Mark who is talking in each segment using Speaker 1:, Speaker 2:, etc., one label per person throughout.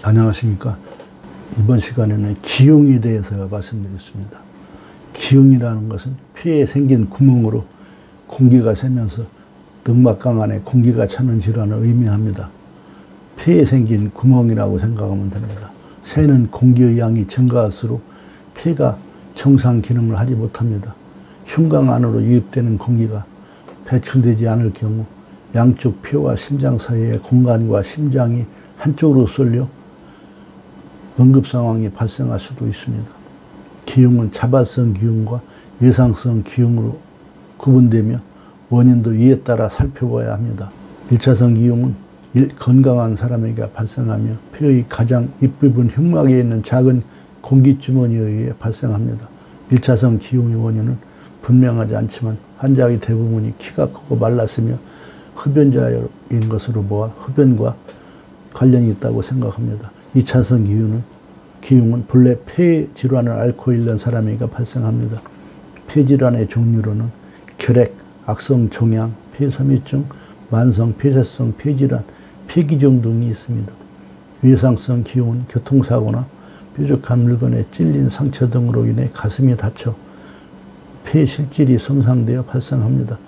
Speaker 1: 안녕하십니까. 이번 시간에는 기흉에 대해서 말씀드리겠습니다. 기흉이라는 것은 폐에 생긴 구멍으로 공기가 새면서 늑막강 안에 공기가 차는 질환을 의미합니다. 폐에 생긴 구멍이라고 생각하면 됩니다. 새는 공기의 양이 증가할수록 폐가 정상 기능을 하지 못합니다. 흉곽 안으로 유입되는 공기가 배출되지 않을 경우 양쪽 폐와 심장 사이의 공간과 심장이 한쪽으로 쏠려 응급 상황이 발생할 수도 있습니다. 기흉은 자발성 기흉과 외상성 기흉으로 구분되며 원인도 이에 따라 살펴봐야 합니다. 1차성 기흉은 건강한 사람에게 발생하며 폐의 가장 윗부분 흉막에 있는 작은 공기주머니에 의해 발생합니다. 1차성 기흉의 원인은 분명하지 않지만 환자의 대부분이 키가 크고 말랐으며 흡연자인 것으로 보아 흡연과 관련이 있다고 생각합니다. 2차성 기흉은 본래 폐 질환을 앓고 있는 사람에게 발생합니다. 폐 질환의 종류로는 결핵, 악성 종양, 폐섬유증, 만성 폐쇄성 폐질환, 폐기종 등이 있습니다. 외상성 기흉은 교통사고나 뾰족한 물건에 찔린 상처 등으로 인해 가슴이 다쳐 폐 실질이 손상되어 발생합니다.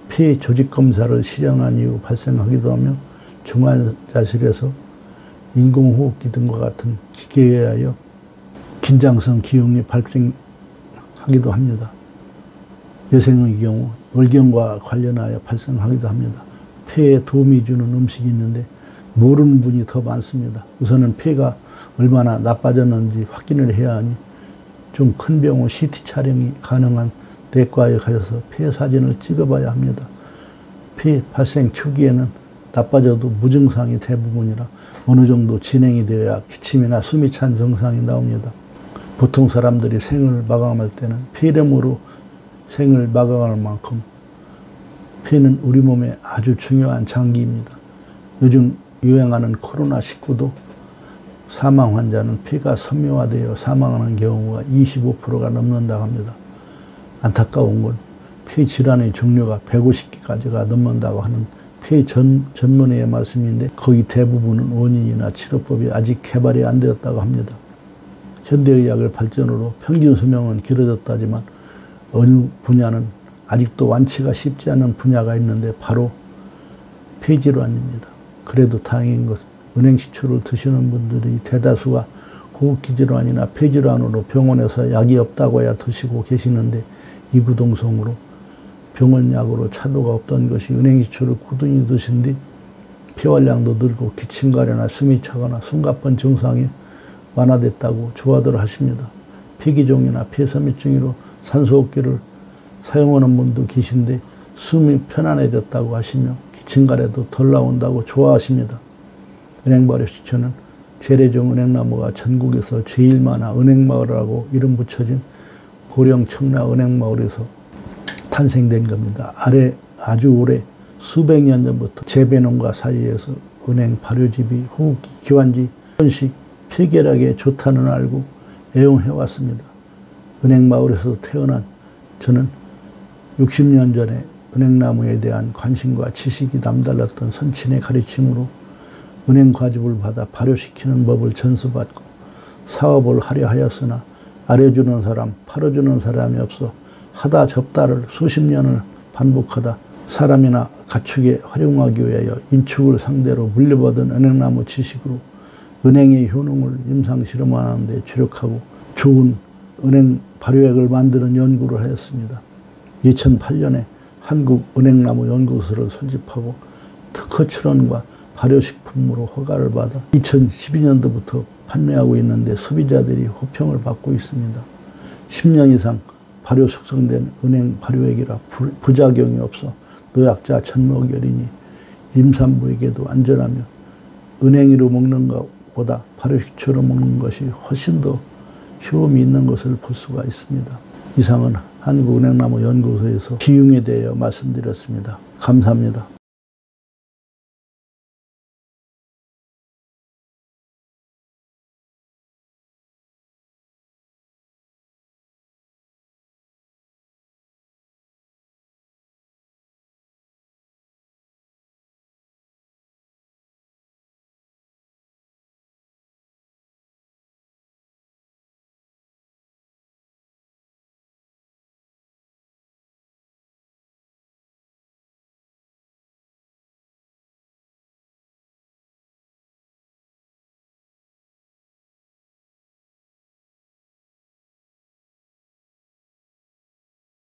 Speaker 1: 폐 조직 검사를 시정한 이후 발생하기도 하며 중환자실에서 인공호흡기 등과 같은 기계에 의하여 긴장성 기흉이 발생하기도 합니다. 여성의 경우 월경과 관련하여 발생하기도 합니다. 폐에 도움이 주는 음식이 있는데 모르는 분이 더 많습니다. 우선은 폐가 얼마나 나빠졌는지 확인을 해야 하니 좀 큰 병원 CT 촬영이 가능한 내과에 가셔서 폐 사진을 찍어봐야 합니다. 폐 발생 초기에는 나빠져도 무증상이 대부분이라 어느 정도 진행이 되어야 기침이나 숨이 찬 증상이 나옵니다. 보통 사람들이 생을 마감할 때는 폐렴으로 생을 마감할 만큼 폐는 우리 몸에 아주 중요한 장기입니다. 요즘 유행하는 코로나19도 사망 환자는 폐가 섬유화되어 사망하는 경우가 25%가 넘는다고 합니다. 안타까운 건 폐 질환의 종류가 150개까지가 넘는다고 하는 폐 전문의의 말씀인데 거의 대부분은 원인이나 치료법이 아직 개발이 안 되었다고 합니다. 현대의학의 발전으로 평균 수명은 길어졌다지만 어느 분야는 아직도 완치가 쉽지 않은 분야가 있는데 바로 폐질환입니다. 그래도 다행인 것은 은행식초를 드시는 분들이 대다수가 호흡기 질환이나 폐질환으로 병원에서 약이 없다고 해야 드시고 계시는데 이구동성으로 병원 약으로 차도가 없던 것이 은행식초를 꾸준히 드신 뒤 폐활량도 늘고 기침가래나 숨이 차거나 숨가쁜 증상이 완화됐다고 좋아들 하십니다. 폐기종이나 폐섬유증으로 산소호흡기를 사용하는 분도 계신데 숨이 편안해졌다고 하시며 기침가래도 덜 나온다고 좋아하십니다. 은행발효식초는 재래종 은행나무가 전국에서 제일 많아 은행마을이라고 이름 붙여진 고령 청라 은행마을에서 탄생된 겁니다. 아주 오래 수백 년 전부터 재배농가 사이에서 은행 발효즙이 호흡기 기관지 번식 폐결핵에 좋다는 알고 애용해왔습니다. 은행마을에서 태어난 저는 60년 전에 은행나무에 대한 관심과 지식이 남달랐던 선친의 가르침으로 은행 과즙을 받아 발효시키는 법을 전수받고 사업을 하려 하였으나 알려주는 사람, 팔아주는 사람이 없어 하다 접다를 수십 년을 반복하다 사람이나 가축에 활용하기 위하여 인축을 상대로 물려받은 은행나무 지식으로 은행의 효능을 임상실험하는 데 주력하고 좋은 은행 발효액을 만드는 연구를 하였습니다. 2008년에 한국은행나무 연구소를 설립하고 특허 출원과 발효식품으로 허가를 받아 2012년도부터 판매하고 있는데 소비자들이 호평을 받고 있습니다. 10년 이상 발효 숙성된 은행 발효액이라 부작용이 없어 노약자 젖먹이 어린이 임산부에게도 안전하며 은행으로 먹는 것보다 발효식초로 먹는 것이 훨씬 더 효험이 있는 것을 볼 수가 있습니다. 이상은 한국은행나무 연구소에서 기흉에 대해 말씀드렸습니다. 감사합니다.